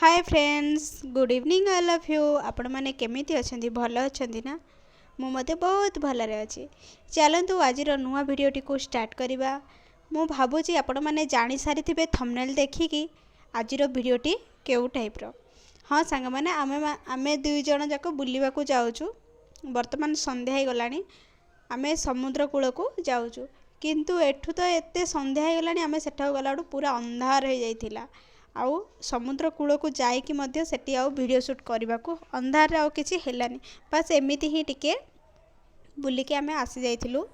Hi friends good evening all of you आपण मैंने केमिति अछंती भल अछंती ना मु मते बहुत भलरे अछि। चलंतु आजिर नुआ भिडियोटी को स्टार्ट करिबा। मु भाबुची आपण मैंने जानि सारिथिबे थंबनेल देखिकी आजिर भिडियोटी केउ टाइप रो। हाँ सांग माने आमे दुई जण जाक बुलिबा को जाउछु। वर्तमान संध्या हो गलानी आमे समुद्र कूल को जाउछु किंतु एठु तो एते संध्या हो गलानी आमे सेठा गलाडू पूरा अंधार हो जाइथिला। आउ समुद्र कूल को जाइकी मध्य सेठी आउ वीडियो शूट करने को अंधार आउ किछि हेलानी बस एमिति ही टिके बुलिके आमे आसी जाइथिलु।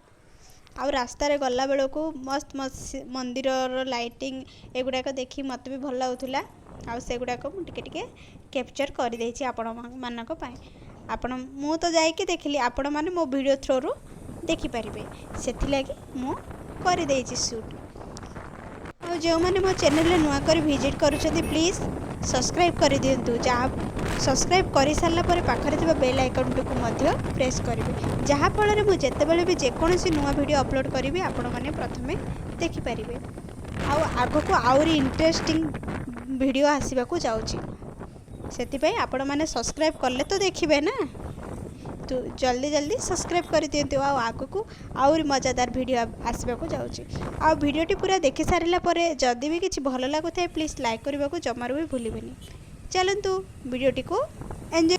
आउ रास्ता रे गला बेलो को मस्त मस्त मंदिर लाइटिंग एगुड़ाक देखी मत भी भल लाଗୁଥିଲା। आउ सेगुड़ाक मु टिके टिके कैप्चर कर देछि आपण मानक पय। आपण मु तो जाइके देखिली आपण माने मो वीडियो थ्रू रु देखि परिबे सेथि लागि मु कर देछि शूट। जो मैंने मो चैनल नुआ कर विजिट करुछथि प्लीज सब्सक्राइब कर दियंतु। जहाँ सब्सक्राइब कर सारा पर पाखरे थिबा बेल आइकन को मध्य प्रेस करेंगे जहाँ फल मु जेतेबेले भी जेकोसी नुआ वीडियो अपलोड करी आपण मैंने प्रथमे देखि परिबे। आउ आगो को आउरी इंटरेस्टिंग वीडियो आसीबा को जाउची सेति आपण मैंने सब्सक्राइब करले तो देखिबे ना। तो जल्दी जल्दी सब्सक्राइब कर दियंतु। आगो को आउरी मजादार वीडियो आसबा को जाउची। आ वीडियोटी पूरा देखि सारिला परे जदि भी किछि भल लागुथाय प्लीज लाइक करबा को जमारू भी भूलिबेनी। चलंतु वीडियोटी को एंजॉय।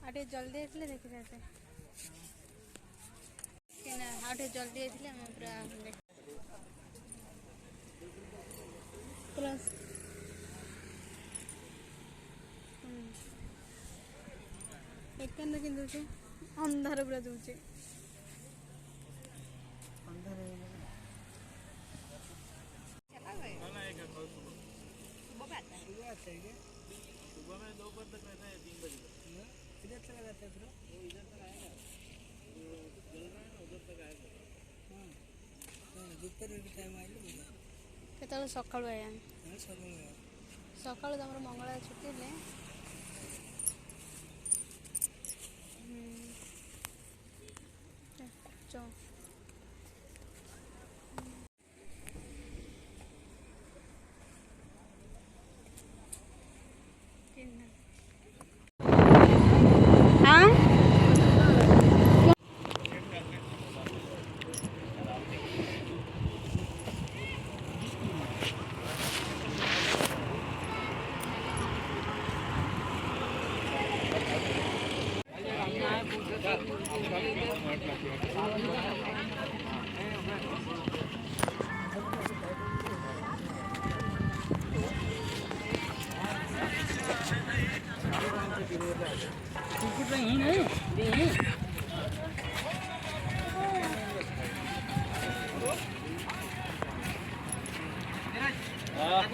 आटे जल्दी आइले देखि जाते केना आटे जल्दी आइले हम पूरा प्लस एकन किंतु से अंधार पूरा दूचे अंधार चला गए ना एक सुबह आता है सुबह में दोपहर तक रहता है 3 बजे इधर चला जाता है फिर वो इधर तक आएगा जल रहा है ना उधर तक आएगा। हां दोपहर के टाइम आइले केतल सकाळू आया सकाळू तमर मंगला छुट्टी ले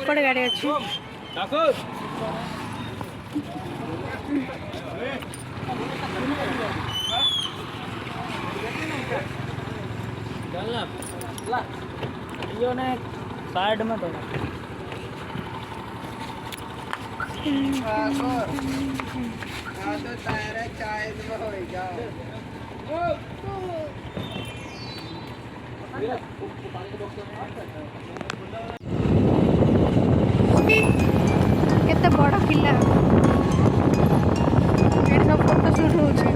କୋଉଠି ଗାଡ଼ି ଅଛି? साइड में तो चाय केते बड़ किला एठी सब फोटो शूट होउची।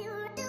Do it.